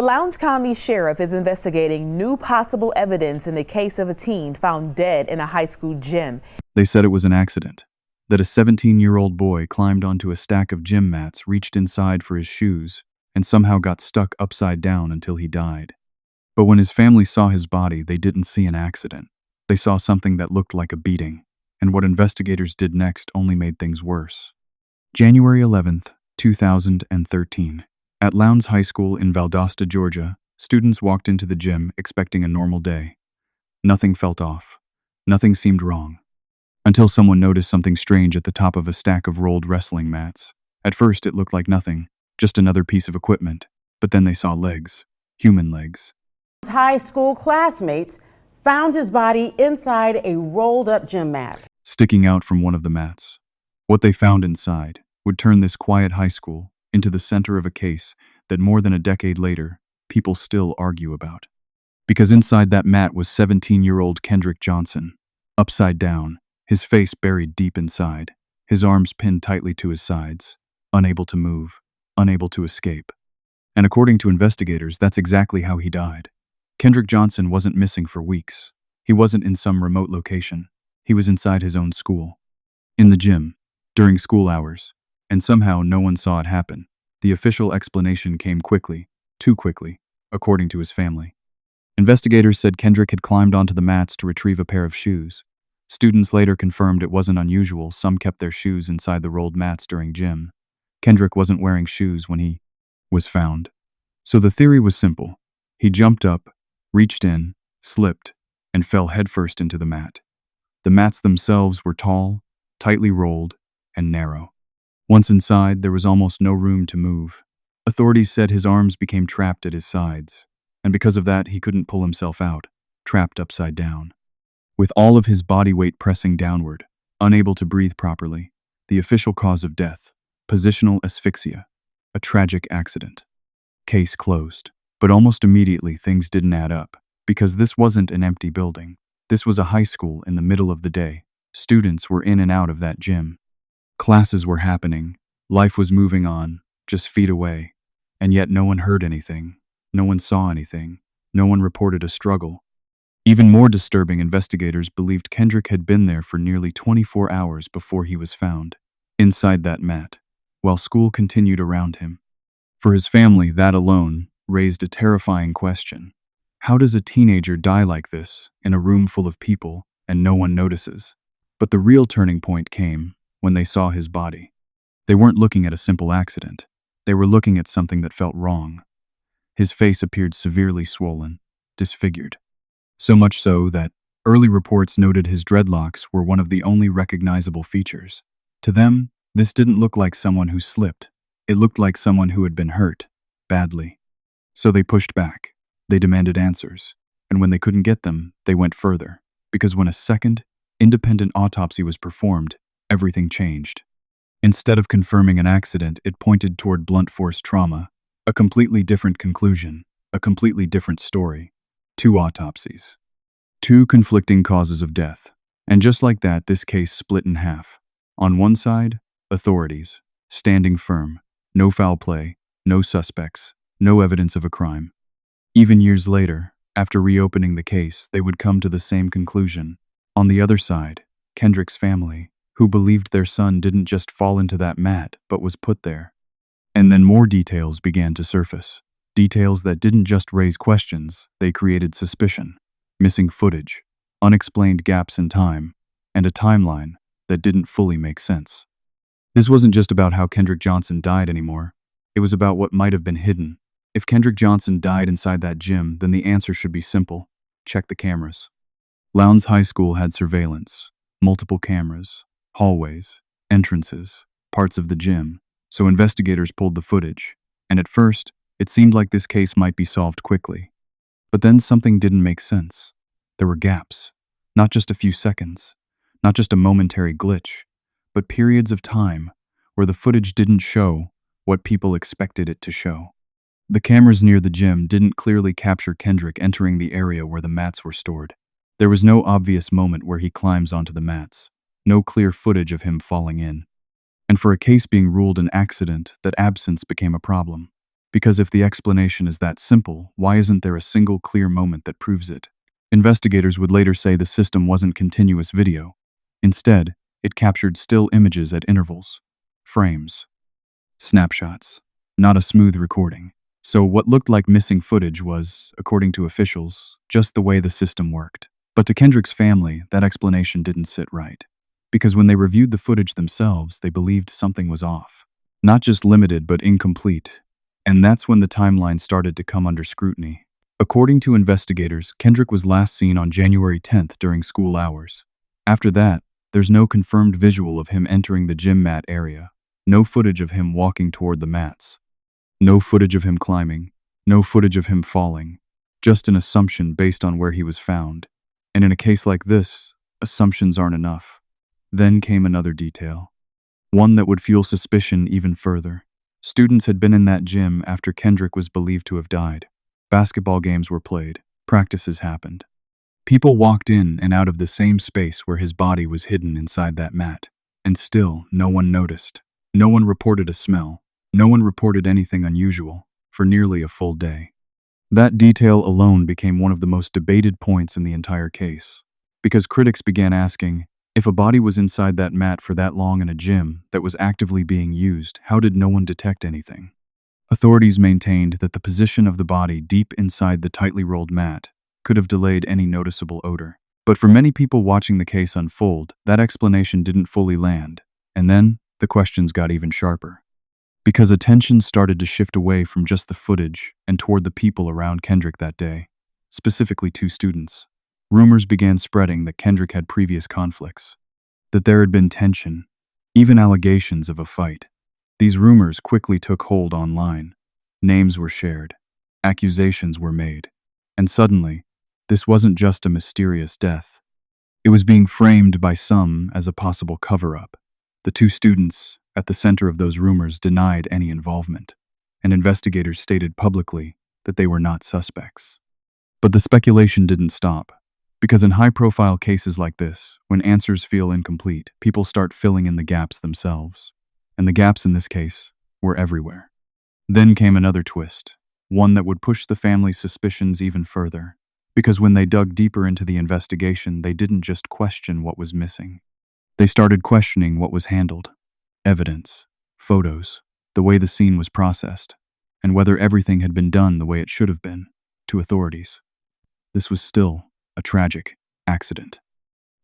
The Lowndes County Sheriff is investigating new possible evidence in the case of a teen found dead in a high school gym. They said it was an accident, that a 17-year-old boy climbed onto a stack of gym mats, reached inside for his shoes, and somehow got stuck upside down until he died. But when his family saw his body, they didn't see an accident. They saw something that looked like a beating, and what investigators did next only made things worse. January 11th, 2013. At Lowndes High School in Valdosta, Georgia, students walked into the gym expecting a normal day. Nothing felt off. Nothing seemed wrong. Until someone noticed something strange at the top of a stack of rolled wrestling mats. At first it looked like nothing, just another piece of equipment, but then they saw legs, human legs. High school classmates found his body inside a rolled-up gym mat, Sticking out from one of the mats. What they found inside would turn this quiet high school into the center of a case that more than a decade later, people still argue about. Because inside that mat was 17-year-old Kendrick Johnson, upside down, his face buried deep inside, his arms pinned tightly to his sides, unable to move, unable to escape. And according to investigators, that's exactly how he died. Kendrick Johnson wasn't missing for weeks. He wasn't in some remote location. He was inside his own school. In the gym, during school hours. And somehow no one saw it happen. The official explanation came quickly, too quickly, according to his family. Investigators said Kendrick had climbed onto the mats to retrieve a pair of shoes. Students later confirmed it wasn't unusual. Some kept their shoes inside the rolled mats during gym. Kendrick wasn't wearing shoes when he was found. So the theory was simple. He jumped up, reached in, slipped, and fell headfirst into the mat. The mats themselves were tall, tightly rolled, and narrow. Once inside, there was almost no room to move. Authorities said his arms became trapped at his sides, and because of that, he couldn't pull himself out, trapped upside down. With all of his body weight pressing downward, unable to breathe properly, the official cause of death, positional asphyxia, a tragic accident. Case closed. But almost immediately things didn't add up, because this wasn't an empty building. This was a high school in the middle of the day. Students were in and out of that gym. Classes were happening. Life was moving on, just feet away. And yet no one heard anything. No one saw anything. No one reported a struggle. Even more disturbing, investigators believed Kendrick had been there for nearly 24 hours before he was found, inside that mat, while school continued around him. For his family, that alone raised a terrifying question. How does a teenager die like this, in a room full of people, and no one notices? But the real turning point came when they saw his body. They weren't looking at a simple accident. They were looking at something that felt wrong. His face appeared severely swollen, disfigured. So much so that early reports noted his dreadlocks were one of the only recognizable features. To them, this didn't look like someone who slipped. It looked like someone who had been hurt, badly. So they pushed back. They demanded answers. And when they couldn't get them, they went further. Because when a second, independent autopsy was performed, everything changed. Instead of confirming an accident, it pointed toward blunt force trauma, a completely different conclusion, a completely different story. 2 autopsies. 2 conflicting causes of death. And just like that, this case split in half. On one side, authorities, standing firm, no foul play, no suspects, no evidence of a crime. Even years later, after reopening the case, they would come to the same conclusion. On the other side, Kendrick's family, who believed their son didn't just fall into that mat, but was put there. And then more details began to surface. Details that didn't just raise questions, they created suspicion. Missing footage, unexplained gaps in time, and a timeline that didn't fully make sense. This wasn't just about how Kendrick Johnson died anymore. It was about what might have been hidden. If Kendrick Johnson died inside that gym, then the answer should be simple. Check the cameras. Lowndes High School had surveillance, multiple cameras, hallways, entrances, parts of the gym, so investigators pulled the footage, and at first, it seemed like this case might be solved quickly. But then something didn't make sense. There were gaps, not just a few seconds, not just a momentary glitch, but periods of time where the footage didn't show what people expected it to show. The cameras near the gym didn't clearly capture Kendrick entering the area where the mats were stored. There was no obvious moment where he climbs onto the mats, no clear footage of him falling in. And for a case being ruled an accident, that absence became a problem. Because if the explanation is that simple, why isn't there a single clear moment that proves it? Investigators would later say the system wasn't continuous video. Instead, it captured still images at intervals, frames, snapshots, not a smooth recording. So what looked like missing footage was, according to officials, just the way the system worked. But to Kendrick's family, that explanation didn't sit right. Because when they reviewed the footage themselves, they believed something was off. Not just limited, but incomplete. And that's when the timeline started to come under scrutiny. According to investigators, Kendrick was last seen on January 10th during school hours. After that, there's no confirmed visual of him entering the gym mat area. No footage of him walking toward the mats. No footage of him climbing. No footage of him falling. Just an assumption based on where he was found. And in a case like this, assumptions aren't enough. Then came another detail. One that would fuel suspicion even further. Students had been in that gym after Kendrick was believed to have died. Basketball games were played. Practices happened. People walked in and out of the same space where his body was hidden inside that mat. And still, no one noticed. No one reported a smell. No one reported anything unusual for nearly a full day. That detail alone became one of the most debated points in the entire case. Because critics began asking, if a body was inside that mat for that long in a gym that was actively being used, how did no one detect anything? Authorities maintained that the position of the body deep inside the tightly rolled mat could have delayed any noticeable odor. But for many people watching the case unfold, that explanation didn't fully land. And then, the questions got even sharper. Because attention started to shift away from just the footage and toward the people around Kendrick that day, specifically 2 students. Rumors began spreading that Kendrick had previous conflicts, that there had been tension, even allegations of a fight. These rumors quickly took hold online. Names were shared, accusations were made, and suddenly, this wasn't just a mysterious death. It was being framed by some as a possible cover-up. The 2 students at the center of those rumors denied any involvement, and investigators stated publicly that they were not suspects. But the speculation didn't stop. Because in high-profile cases like this, when answers feel incomplete, people start filling in the gaps themselves. And the gaps in this case were everywhere. Then came another twist, one that would push the family's suspicions even further. Because when they dug deeper into the investigation, they didn't just question what was missing. They started questioning what was handled. Evidence, photos, the way the scene was processed, and whether everything had been done the way it should have been, to authorities. This was still a tragic accident.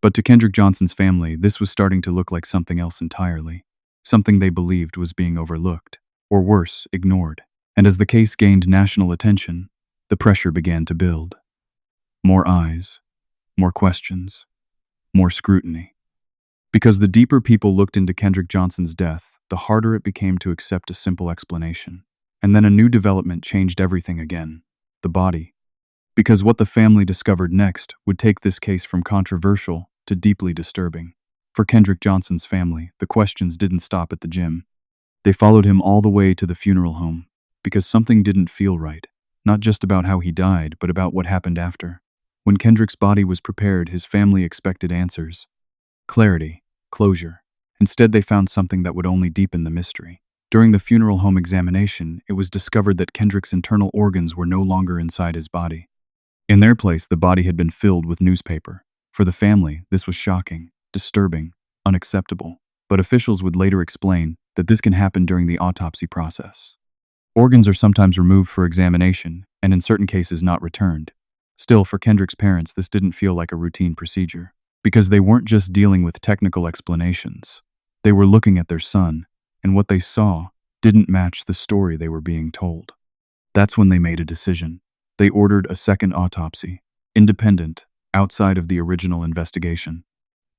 But to Kendrick Johnson's family, this was starting to look like something else entirely. Something they believed was being overlooked, or worse, ignored. And as the case gained national attention, the pressure began to build. More eyes, more questions, more scrutiny. Because the deeper people looked into Kendrick Johnson's death, the harder it became to accept a simple explanation. And then a new development changed everything again: the body. Because what the family discovered next would take this case from controversial to deeply disturbing. For Kendrick Johnson's family, the questions didn't stop at the gym. They followed him all the way to the funeral home, because something didn't feel right, not just about how he died, but about what happened after. When Kendrick's body was prepared, his family expected answers. Clarity, closure. Instead, they found something that would only deepen the mystery. During the funeral home examination, it was discovered that Kendrick's internal organs were no longer inside his body. In their place, the body had been filled with newspaper. For the family, this was shocking, disturbing, unacceptable. But officials would later explain that this can happen during the autopsy process. Organs are sometimes removed for examination, and in certain cases not returned. Still, for Kendrick's parents, this didn't feel like a routine procedure. Because they weren't just dealing with technical explanations. They were looking at their son, and what they saw didn't match the story they were being told. That's when they made a decision. They ordered a second autopsy, independent, outside of the original investigation.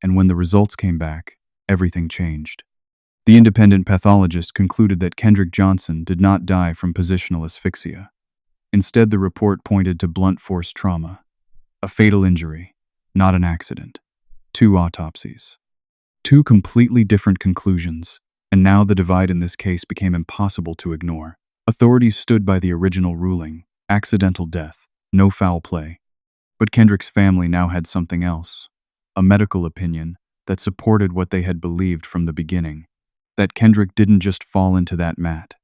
And when the results came back, everything changed. The independent pathologist concluded that Kendrick Johnson did not die from positional asphyxia. Instead, the report pointed to blunt force trauma, a fatal injury, not an accident. 2 autopsies. 2 completely different conclusions, and now the divide in this case became impossible to ignore. Authorities stood by the original ruling: accidental death, no foul play. But Kendrick's family now had something else, a medical opinion that supported what they had believed from the beginning, that Kendrick didn't just fall into that mat.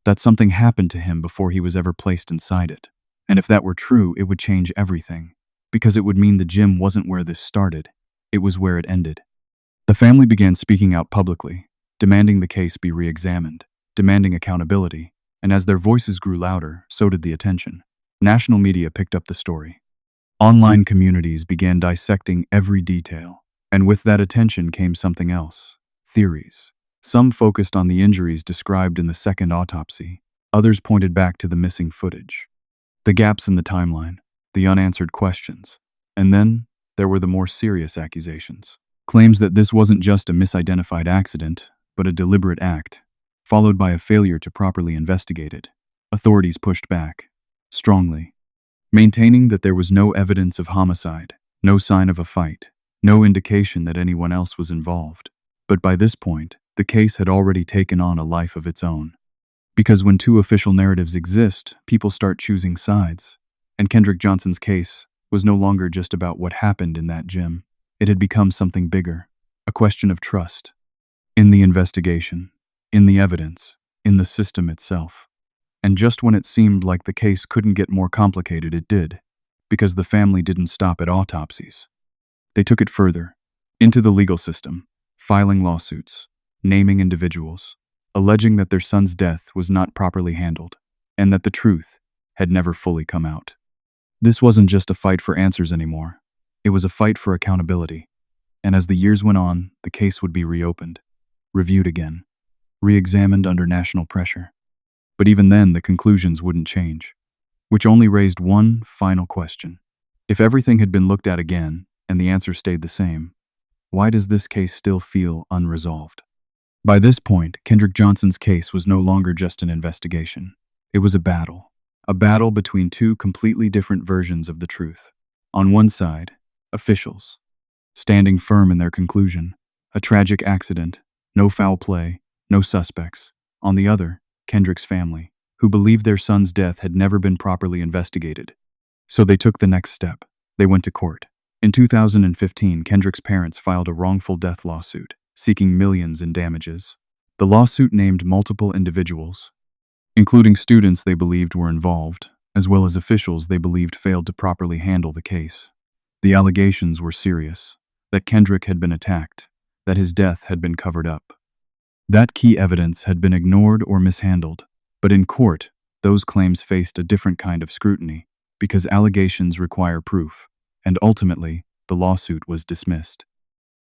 that something happened to him before he was ever placed inside it. And if that were true, it would change everything, because it would mean the gym wasn't where this started, it was where it ended. The family began speaking out publicly, demanding the case be re-examined, demanding accountability, and as their voices grew louder, so did the attention. National media picked up the story. Online communities began dissecting every detail, and with that attention came something else: theories. Some focused on the injuries described in the second autopsy, others pointed back to the missing footage, the gaps in the timeline, the unanswered questions. And then there were the more serious accusations. Claims that this wasn't just a misidentified accident, but a deliberate act, followed by a failure to properly investigate it. Authorities pushed back, strongly, maintaining that there was no evidence of homicide, no sign of a fight, no indication that anyone else was involved. But by this point, the case had already taken on a life of its own. Because when two official narratives exist, people start choosing sides. And Kendrick Johnson's case was no longer just about what happened in that gym. It had become something bigger, a question of trust. In the investigation, in the evidence, in the system itself. And just when it seemed like the case couldn't get more complicated, it did, because the family didn't stop at autopsies. They took it further, into the legal system, filing lawsuits, naming individuals, alleging that their son's death was not properly handled, and that the truth had never fully come out. This wasn't just a fight for answers anymore. It was a fight for accountability. And as the years went on, the case would be reopened, reviewed again, re-examined under national pressure. But even then, the conclusions wouldn't change, which only raised one final question. If everything had been looked at again, and the answer stayed the same, why does this case still feel unresolved? By this point, Kendrick Johnson's case was no longer just an investigation. It was a battle between two completely different versions of the truth. On one side, officials, standing firm in their conclusion, a tragic accident, no foul play, no suspects. On the other, Kendrick's family, who believed their son's death had never been properly investigated. So they took the next step. They went to court. In 2015, Kendrick's parents filed a wrongful death lawsuit, seeking millions in damages. The lawsuit named multiple individuals, including students they believed were involved, as well as officials they believed failed to properly handle the case. The allegations were serious: that Kendrick had been attacked, that his death had been covered up, that key evidence had been ignored or mishandled. But in court, those claims faced a different kind of scrutiny, because allegations require proof, and ultimately, the lawsuit was dismissed.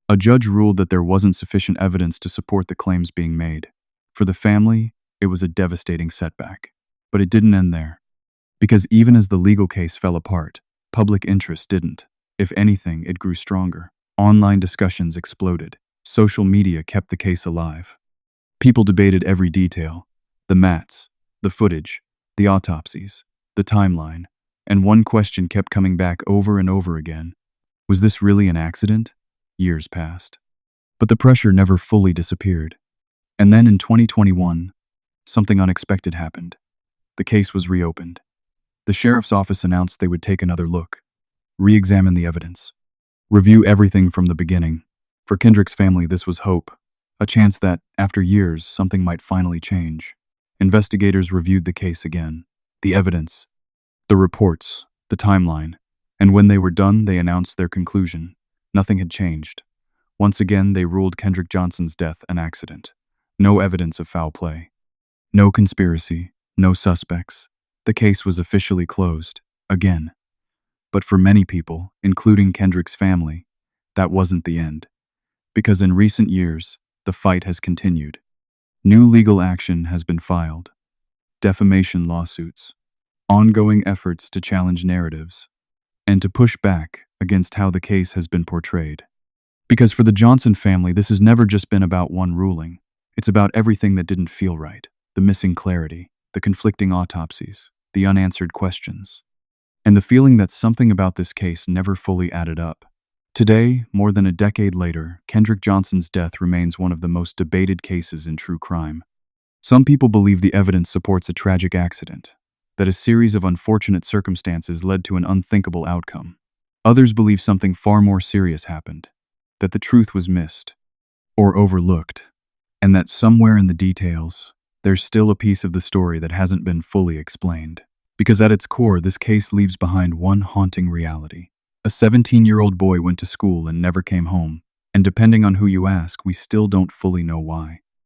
A judge ruled that there wasn't sufficient evidence to support the claims being made. For the family, it was a devastating setback. But it didn't end there. Because even as the legal case fell apart, public interest didn't. If anything, it grew stronger. Online discussions exploded. Social media kept the case alive. People debated every detail: the mats, the footage, the autopsies, the timeline, and one question kept coming back over and over again. Was this really an accident? Years passed. But the pressure never fully disappeared. And then in 2021, something unexpected happened. The case was reopened. The sheriff's office announced they would take another look, re-examine the evidence, review everything from the beginning. For Kendrick's family, this was hope, a chance that, after years, something might finally change. Investigators reviewed the case again, the evidence, the reports, the timeline, and when they were done, they announced their conclusion. Nothing had changed. Once again, they ruled Kendrick Johnson's death an accident. No evidence of foul play. No conspiracy. No suspects. The case was officially closed, again. But for many people, including Kendrick's family, that wasn't the end. Because in recent years, the fight has continued. New legal action has been filed. Defamation lawsuits. Ongoing efforts to challenge narratives. And to push back against how the case has been portrayed. Because for the Johnson family, this has never just been about one ruling. It's about everything that didn't feel right. The missing clarity, the conflicting autopsies, the unanswered questions, and the feeling that something about this case never fully added up. Today, more than a decade later, Kendrick Johnson's death remains one of the most debated cases in true crime. Some people believe the evidence supports a tragic accident, that a series of unfortunate circumstances led to an unthinkable outcome. Others believe something far more serious happened, that the truth was missed or overlooked, and that somewhere in the details, there's still a piece of the story that hasn't been fully explained. Because at its core, this case leaves behind one haunting reality. A 17-year-old boy went to school and never came home, and depending on who you ask, we still don't fully know why.